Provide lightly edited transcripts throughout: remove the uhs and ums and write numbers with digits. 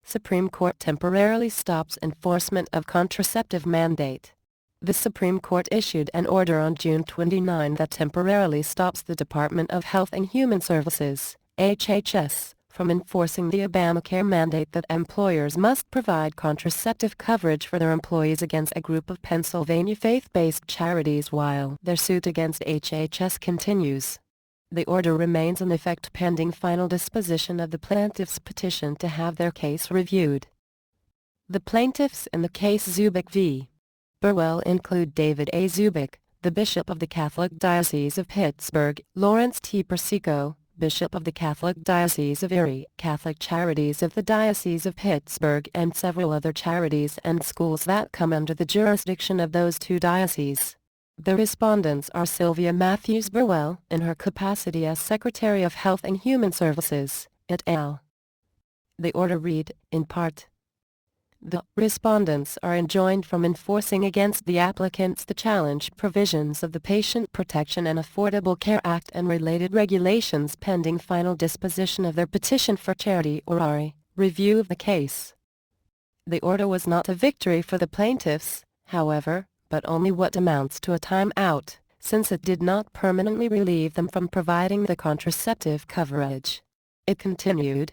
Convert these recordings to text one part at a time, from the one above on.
Supreme Court temporarily stops enforcement of contraceptive mandate. The Supreme Court issued an order on June 29 that temporarily stops the Department of Health and Human Services, HHS, from enforcing the ObamaCare mandate that employers must provide contraceptive coverage for their employees against a group of Pennsylvania faith-based charities while their suit against HHS continues. The order remains in effect pending final disposition of the plaintiffs' petition to have their case reviewed. The plaintiffs in the case Zubik v. Burwell include David A. Zubik, the Bishop of the Catholic Diocese of Pittsburgh, Lawrence T. Persico, Bishop of the Catholic Diocese of Erie, Catholic Charities of the Diocese of Pittsburgh, and several other charities and schools that come under the jurisdiction of those two dioceses. The respondents are Sylvia Mathews Burwell, in her capacity as Secretary of Health and Human Services, et al. The order read, in part, the respondents are enjoined from enforcing against the applicants the challenged provisions of the Patient Protection and Affordable Care Act and related regulations pending final disposition of their petition for certiorari review of the case. The order was not a victory for the plaintiffs, however, but only what amounts to a time-out, since it did not permanently relieve them from providing the contraceptive coverage. It continued,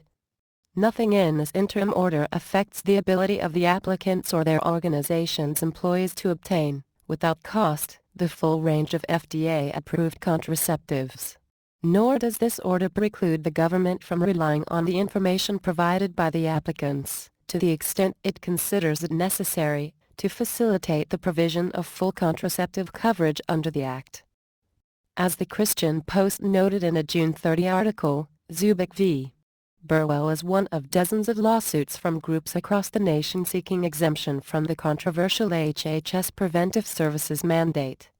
nothing in this interim order affects the ability of the applicants or their organization's employees to obtain, without cost, the full range of FDA-approved contraceptives. Nor does this order preclude the government from relying on the information provided by the applicants, to the extent it considers it necessary, to facilitate the provision of full contraceptive coverage under the Act. As the Christian Post noted in a June 30 article, Zubik v. Burwell is one of dozens of lawsuits from groups across the nation seeking exemption from the controversial HHS preventive services mandate.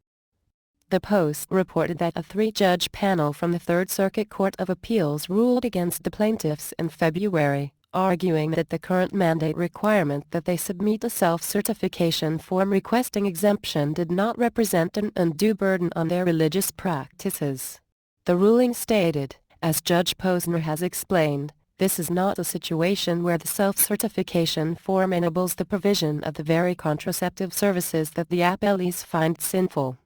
The Post reported that a three-judge panel from the Third Circuit Court of Appeals ruled against the plaintiffs in February, arguing that the current mandate requirement that they submit a self-certification form requesting exemption did not represent an undue burden on their religious practices. The ruling stated, as Judge Posner has explained, this is not a situation where the self-certification form enables the provision of the very contraceptive services that the appellees find sinful.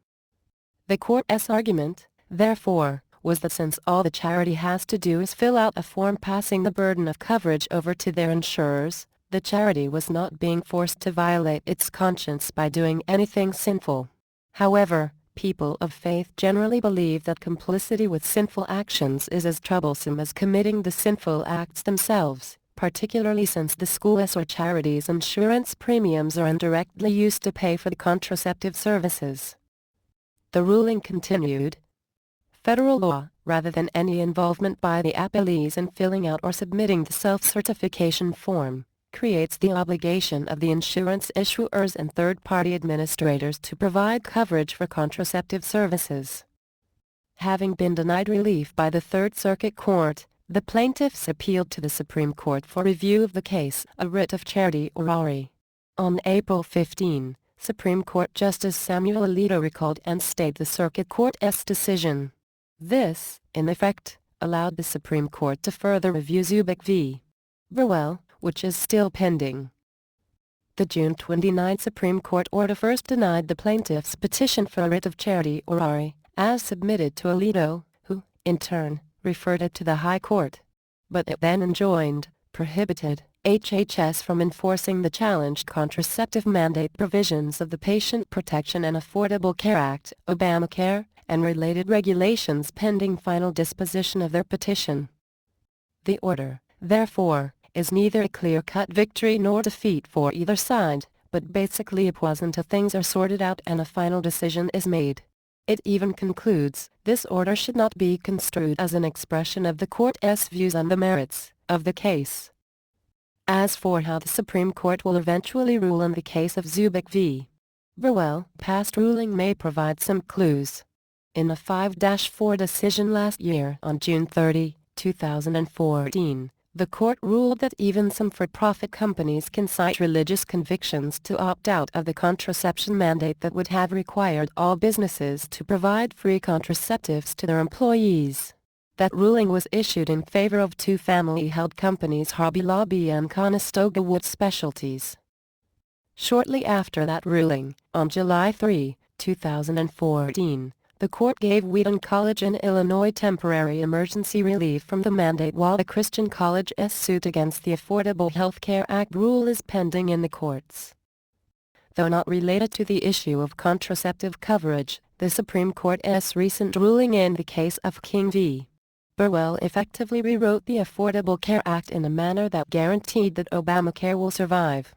The court's argument, therefore, was that since all the charity has to do is fill out a form passing the burden of coverage over to their insurers, the charity was not being forced to violate its conscience by doing anything sinful. However, people of faith generally believe that complicity with sinful actions is as troublesome as committing the sinful acts themselves, particularly since the schools or charities' insurance premiums are indirectly used to pay for the contraceptive services. The ruling continued, federal law, rather than any involvement by the appellees in filling out or submitting the self-certification form, creates the obligation of the insurance issuers and third-party administrators to provide coverage for contraceptive services. Having been denied relief by the Third Circuit Court, the plaintiffs appealed to the Supreme Court for review of the case, a writ of certiorari. On April 15, Supreme Court Justice Samuel Alito recalled and stayed the Circuit Court's decision. This, in effect, allowed the Supreme Court to further review Zubik v. Burwell, which is still pending. The June 29 Supreme Court order first denied the plaintiffs' petition for a writ of certiorari, as submitted to Alito, who, in turn, referred it to the High Court. But it then enjoined, prohibited, HHS from enforcing the challenged contraceptive mandate provisions of the Patient Protection and Affordable Care Act, ObamaCare, and related regulations pending final disposition of their petition. The order, therefore, is neither a clear-cut victory nor defeat for either side, but basically a pause until things are sorted out and a final decision is made. It even concludes, this order should not be construed as an expression of the Court's views on the merits of the case. As for how the Supreme Court will eventually rule in the case of Zubik v. Burwell, past ruling may provide some clues. In a 5-4 decision last year on June 30, 2014, the court ruled that even some for-profit companies can cite religious convictions to opt out of the contraception mandate that would have required all businesses to provide free contraceptives to their employees. That ruling was issued in favor of two family-held companies, Hobby Lobby and Conestoga Wood Specialties. Shortly after that ruling, on July 3, 2014, the court gave Wheaton College in Illinois temporary emergency relief from the mandate while the Christian College's suit against the Affordable Health Care Act rule is pending in the courts. Though not related to the issue of contraceptive coverage, the Supreme Court's recent ruling in the case of King v. Burwell effectively rewrote the Affordable Care Act in a manner that guaranteed that Obamacare will survive.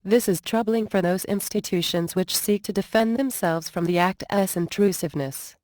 This is troubling for those institutions which seek to defend themselves from the Act's intrusiveness.